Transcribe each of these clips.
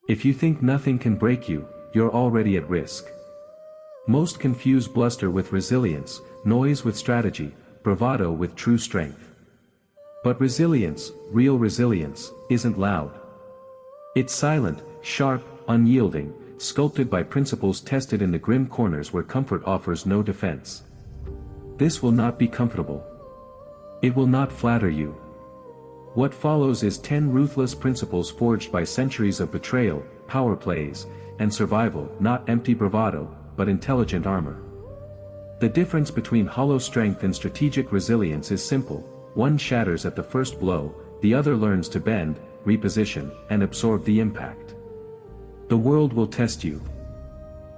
If you think nothing can break you, you're already at risk. Most confuse bluster with resilience, noise with strategy, bravado with true strength. But resilience, real resilience, isn't loud. It's silent, sharp, unyielding, sculpted by principles tested in the grim corners where comfort offers no defense. This will not be comfortable. It will not flatter you. What follows is 10 ruthless principles forged by centuries of betrayal, power plays, and survival, not empty bravado, but intelligent armor. The difference between hollow strength and strategic resilience is simple: one shatters at the first blow, the other learns to bend, reposition, and absorb the impact. The world will test you.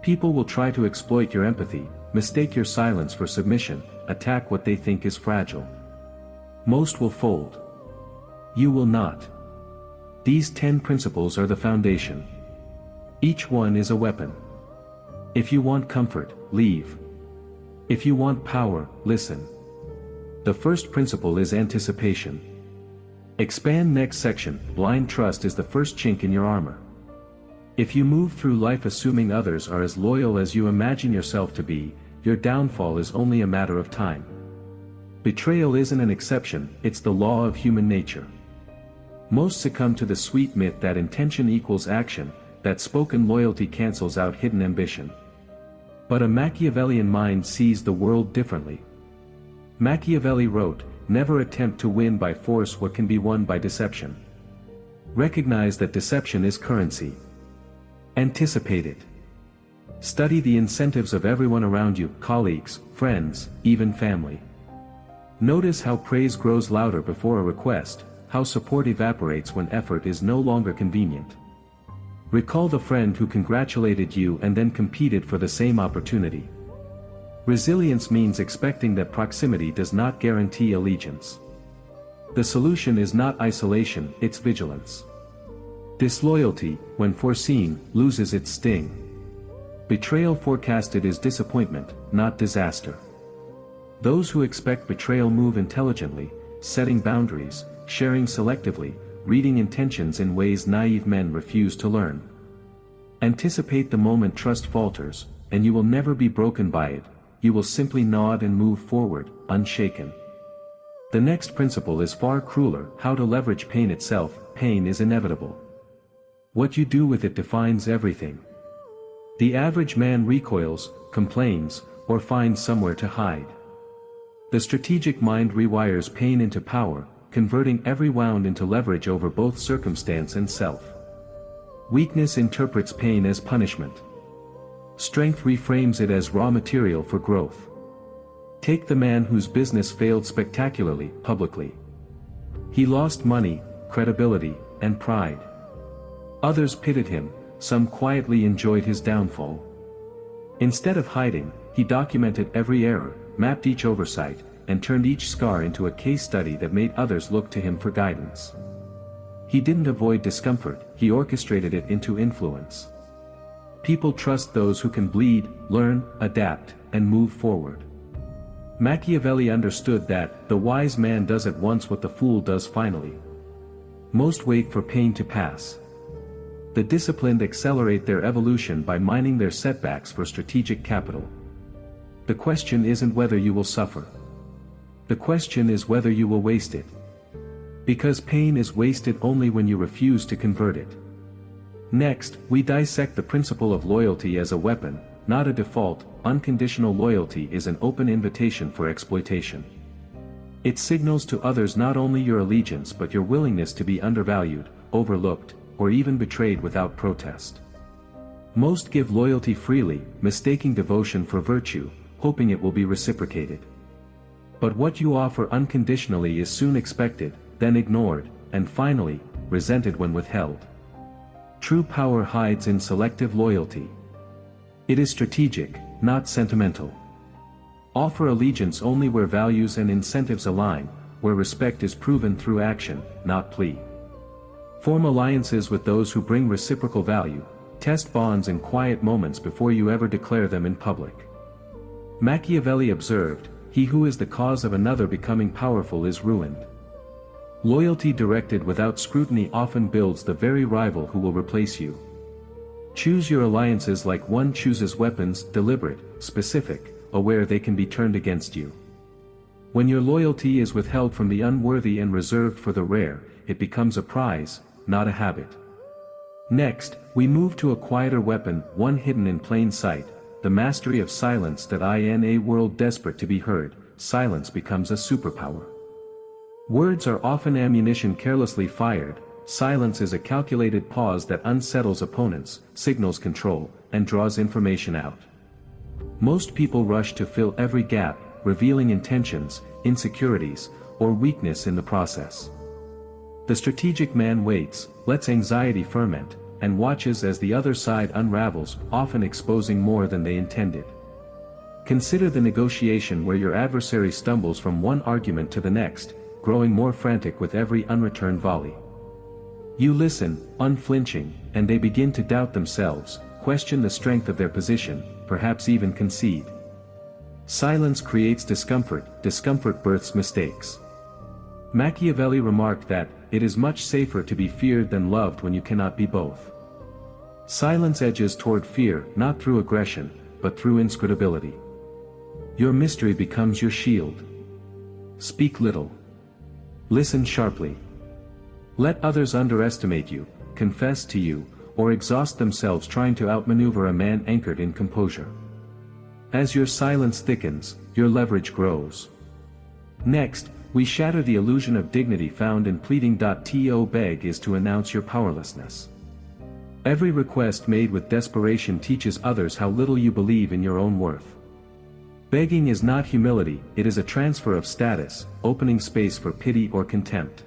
People will try to exploit your empathy, mistake your silence for submission, attack what they think is fragile. Most will fold. You will not. These 10 principles are the foundation. Each one is a weapon. If you want comfort, leave. If you want power, listen. The first principle is anticipation. Expand next section. Blind trust is the first chink in your armor. If you move through life assuming others are as loyal as you imagine yourself to be, your downfall is only a matter of time. Betrayal isn't an exception, it's the law of human nature. Most succumb to the sweet myth that intention equals action, that spoken loyalty cancels out hidden ambition. But a Machiavellian mind sees the world differently. Machiavelli wrote, "Never attempt to win by force what can be won by deception. Recognize that deception is currency. Anticipate it. Study the incentives of everyone around you, colleagues, friends, even family. Notice how praise grows louder before a request, how support evaporates when effort is no longer convenient. Recall the friend who congratulated you and then competed for the same opportunity." Resilience means expecting that proximity does not guarantee allegiance. The solution is not isolation, it's vigilance. Disloyalty, when foreseen, loses its sting. Betrayal forecasted is disappointment, not disaster. Those who expect betrayal move intelligently, setting boundaries, sharing selectively, reading intentions in ways naive men refuse to learn. Anticipate the moment trust falters, and you will never be broken by it, you will simply nod and move forward, unshaken. The next principle is far crueler: how to leverage pain itself. Pain is inevitable. What you do with it defines everything. The average man recoils, complains, or finds somewhere to hide. The strategic mind rewires pain into power, converting every wound into leverage over both circumstance and self. Weakness interprets pain as punishment. Strength reframes it as raw material for growth. Take the man whose business failed spectacularly, publicly. He lost money, credibility, and pride. Others pitied him, some quietly enjoyed his downfall. Instead of hiding, he documented every error, mapped each oversight, and turned each scar into a case study that made others look to him for guidance. He didn't avoid discomfort, he orchestrated it into influence. People trust those who can bleed, learn, adapt, and move forward. Machiavelli understood that the wise man does at once what the fool does finally. Most wait for pain to pass. The disciplined accelerate their evolution by mining their setbacks for strategic capital. The question isn't whether you will suffer. The question is whether you will waste it. Because pain is wasted only when you refuse to convert it. Next, we dissect the principle of loyalty as a weapon, not a default. Unconditional loyalty is an open invitation for exploitation. It signals to others not only your allegiance but your willingness to be undervalued, overlooked, or even betrayed without protest. Most give loyalty freely, mistaking devotion for virtue, hoping it will be reciprocated. But what you offer unconditionally is soon expected, then ignored, and finally, resented when withheld. True power hides in selective loyalty. It is strategic, not sentimental. Offer allegiance only where values and incentives align, where respect is proven through action, not plea. Form alliances with those who bring reciprocal value, test bonds in quiet moments before you ever declare them in public. Machiavelli observed, "He who is the cause of another becoming powerful is ruined." Loyalty directed without scrutiny often builds the very rival who will replace you. Choose your alliances like one chooses weapons, deliberate, specific, aware they can be turned against you. When your loyalty is withheld from the unworthy and reserved for the rare, it becomes a prize, not a habit. Next, we move to a quieter weapon, one hidden in plain sight, the mastery of silence. That in a world desperate to be heard, silence becomes a superpower. Words are often ammunition carelessly fired. Silence is a calculated pause that unsettles opponents, signals control, and draws information out. Most people rush to fill every gap, revealing intentions, insecurities, or weakness in the process. The strategic man waits, lets anxiety ferment, and watches as the other side unravels, often exposing more than they intended. Consider the negotiation where your adversary stumbles from one argument to the next, growing more frantic with every unreturned volley. You listen, unflinching, and they begin to doubt themselves, question the strength of their position, perhaps even concede. Silence creates discomfort, discomfort births mistakes. Machiavelli remarked that, it is much safer to be feared than loved when you cannot be both. Silence edges toward fear, not through aggression, but through inscrutability. Your mystery becomes your shield. Speak little. Listen sharply. Let others underestimate you, confess to you, or exhaust themselves trying to outmaneuver a man anchored in composure. As your silence thickens, your leverage grows. Next, we shatter the illusion of dignity found in pleading. To beg is to announce your powerlessness. Every request made with desperation teaches others how little you believe in your own worth. Begging is not humility, it is a transfer of status, opening space for pity or contempt.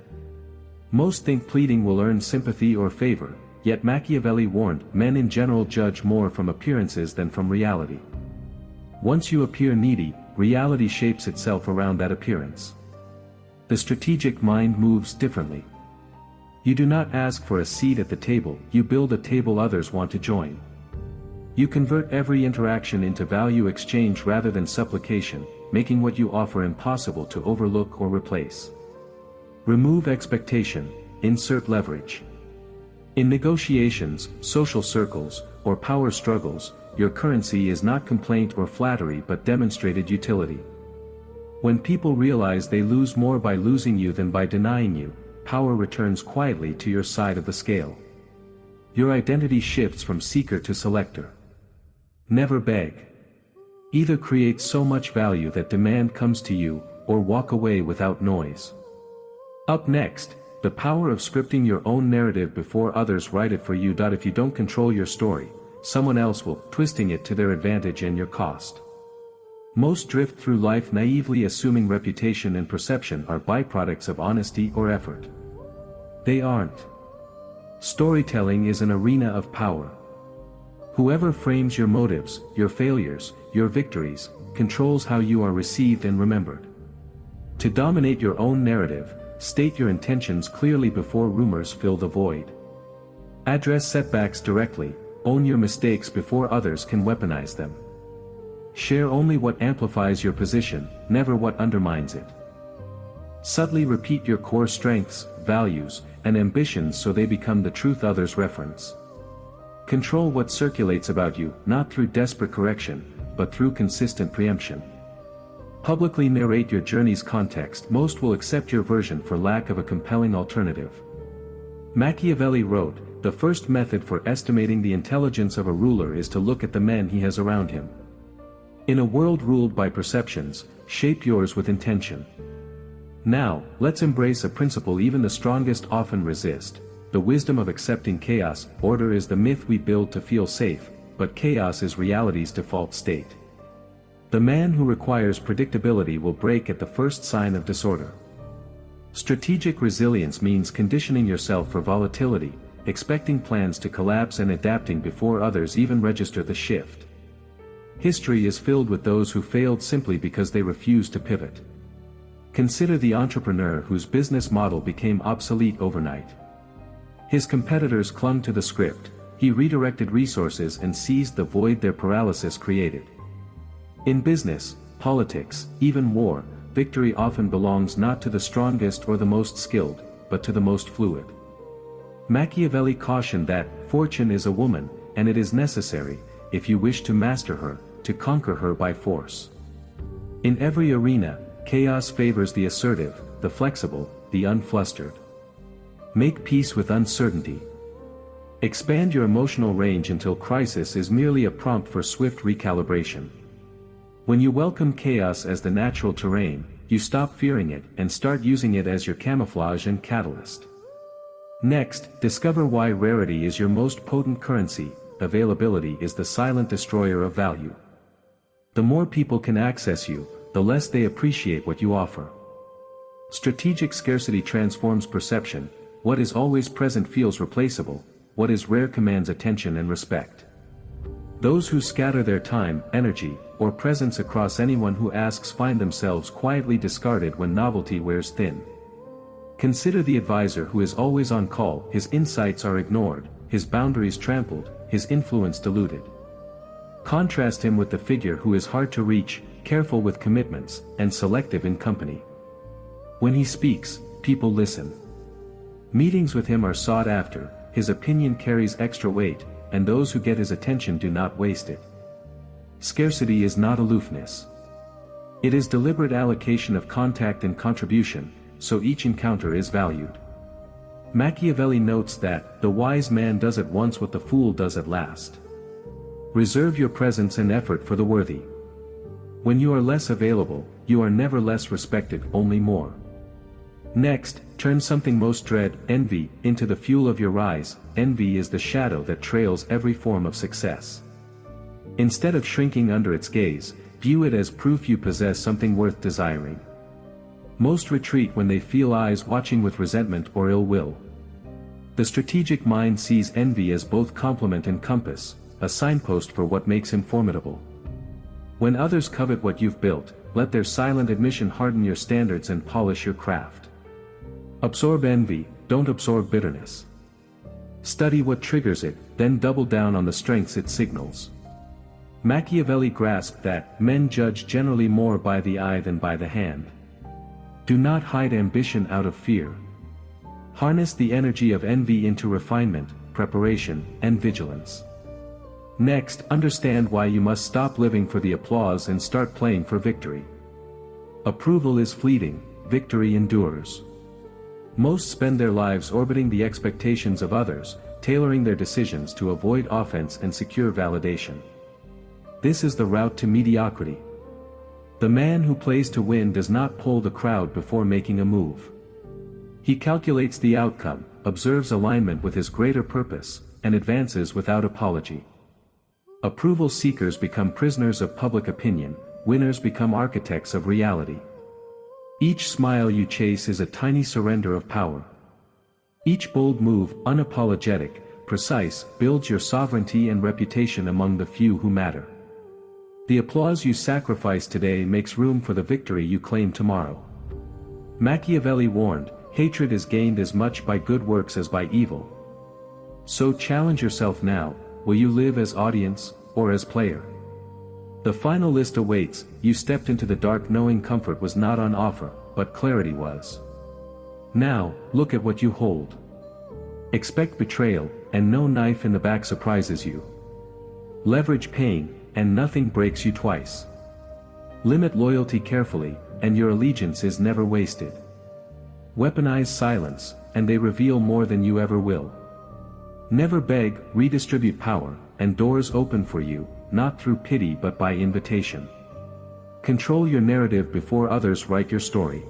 Most think pleading will earn sympathy or favor, yet Machiavelli warned, men in general judge more from appearances than from reality. Once you appear needy, reality shapes itself around that appearance. The strategic mind moves differently. You do not ask for a seat at the table, you build a table others want to join. You convert every interaction into value exchange rather than supplication, making what you offer impossible to overlook or replace. Remove expectation, insert leverage. In negotiations, social circles, or power struggles, your currency is not complaint or flattery but demonstrated utility. When people realize they lose more by losing you than by denying you, power returns quietly to your side of the scale. Your identity shifts from seeker to selector. Never beg. Either create so much value that demand comes to you, or walk away without noise. Up next, the power of scripting your own narrative before others write it for you. If you don't control your story, someone else will, twisting it to their advantage and your cost. Most drift through life naively assuming reputation and perception are byproducts of honesty or effort. They aren't. Storytelling is an arena of power. Whoever frames your motives, your failures, your victories, controls how you are received and remembered. To dominate your own narrative, state your intentions clearly before rumors fill the void. Address setbacks directly, own your mistakes before others can weaponize them. Share only what amplifies your position, never what undermines it. Subtly repeat your core strengths, values, and ambitions so they become the truth others reference. Control what circulates about you, not through desperate correction, but through consistent preemption. Publicly narrate your journey's context. Most will accept your version for lack of a compelling alternative. Machiavelli wrote, the first method for estimating the intelligence of a ruler is to look at the men he has around him. In a world ruled by perceptions, shape yours with intention. Now, let's embrace a principle even the strongest often resist, the wisdom of accepting chaos. Order is the myth we build to feel safe, but chaos is reality's default state. The man who requires predictability will break at the first sign of disorder. Strategic resilience means conditioning yourself for volatility, expecting plans to collapse and adapting before others even register the shift. History is filled with those who failed simply because they refused to pivot. Consider the entrepreneur whose business model became obsolete overnight. His competitors clung to the script, he redirected resources and seized the void their paralysis created. In business, politics, even war, victory often belongs not to the strongest or the most skilled, but to the most fluid. Machiavelli cautioned that, fortune is a woman, and it is necessary, if you wish to master her, to conquer her by force. In every arena, chaos favors the assertive, the flexible, the unflustered. Make peace with uncertainty. Expand your emotional range until crisis is merely a prompt for swift recalibration. When you welcome chaos as the natural terrain, you stop fearing it and start using it as your camouflage and catalyst. Next, discover why rarity is your most potent currency. Availability is the silent destroyer of value. The more people can access you, the less they appreciate what you offer. Strategic scarcity transforms perception. What is always present feels replaceable, what is rare commands attention and respect. Those who scatter their time, energy, or presence across anyone who asks find themselves quietly discarded when novelty wears thin. Consider the advisor who is always on call. His insights are ignored, his boundaries trampled, his influence diluted. Contrast him with the figure who is hard to reach, careful with commitments, and selective in company. When he speaks, people listen. Meetings with him are sought after, his opinion carries extra weight, and those who get his attention do not waste it. Scarcity is not aloofness. It is deliberate allocation of contact and contribution, so each encounter is valued. Machiavelli notes that, the wise man does at once what the fool does at last. Reserve your presence and effort for the worthy. When you are less available, you are never less respected, only more. Next, turn something most dread, envy, into the fuel of your rise. Envy is the shadow that trails every form of success. Instead of shrinking under its gaze, view it as proof you possess something worth desiring. Most retreat when they feel eyes watching with resentment or ill will. The strategic mind sees envy as both complement and compass, a signpost for what makes him formidable. When others covet what you've built, let their silent admission harden your standards and polish your craft. Absorb envy, don't absorb bitterness. Study what triggers it, then double down on the strengths it signals. Machiavelli grasped that, men judge generally more by the eye than by the hand. Do not hide ambition out of fear. Harness the energy of envy into refinement, preparation, and vigilance. Next, understand why you must stop living for the applause and start playing for victory. Approval is fleeting, victory endures. Most spend their lives orbiting the expectations of others, tailoring their decisions to avoid offense and secure validation. This is the route to mediocrity. The man who plays to win does not poll the crowd before making a move. He calculates the outcome, observes alignment with his greater purpose, and advances without apology. Approval seekers become prisoners of public opinion, winners become architects of reality. Each smile you chase is a tiny surrender of power. Each bold move, unapologetic, precise, builds your sovereignty and reputation among the few who matter. The applause you sacrifice today makes room for the victory you claim tomorrow. Machiavelli warned, hatred is gained as much by good works as by evil. So challenge yourself now, will you live as audience, or as player? The final list awaits. You stepped into the dark knowing comfort was not on offer, but clarity was. Now, look at what you hold. Expect betrayal, and no knife in the back surprises you. Leverage pain, and nothing breaks you twice. Limit loyalty carefully, and your allegiance is never wasted. Weaponize silence, and they reveal more than you ever will. Never beg, redistribute power, and doors open for you, not through pity but by invitation. Control your narrative before others write your story.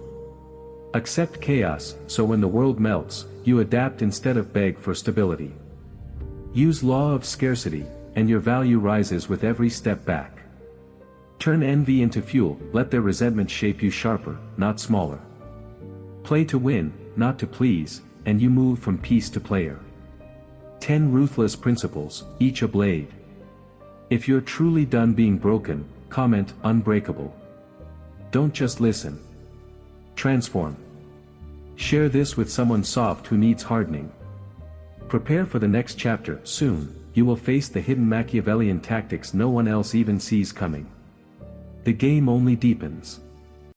Accept chaos, so when the world melts, you adapt instead of beg for stability. Use law of scarcity, and your value rises with every step back. Turn envy into fuel, let their resentment shape you sharper, not smaller. Play to win, not to please, and you move from piece to player. 10 ruthless principles, each a blade. If you're truly done being broken, comment unbreakable. Don't just listen. Transform. Share this with someone soft who needs hardening. Prepare for the next chapter. Soon, you will face the hidden Machiavellian tactics no one else even sees coming. The game only deepens.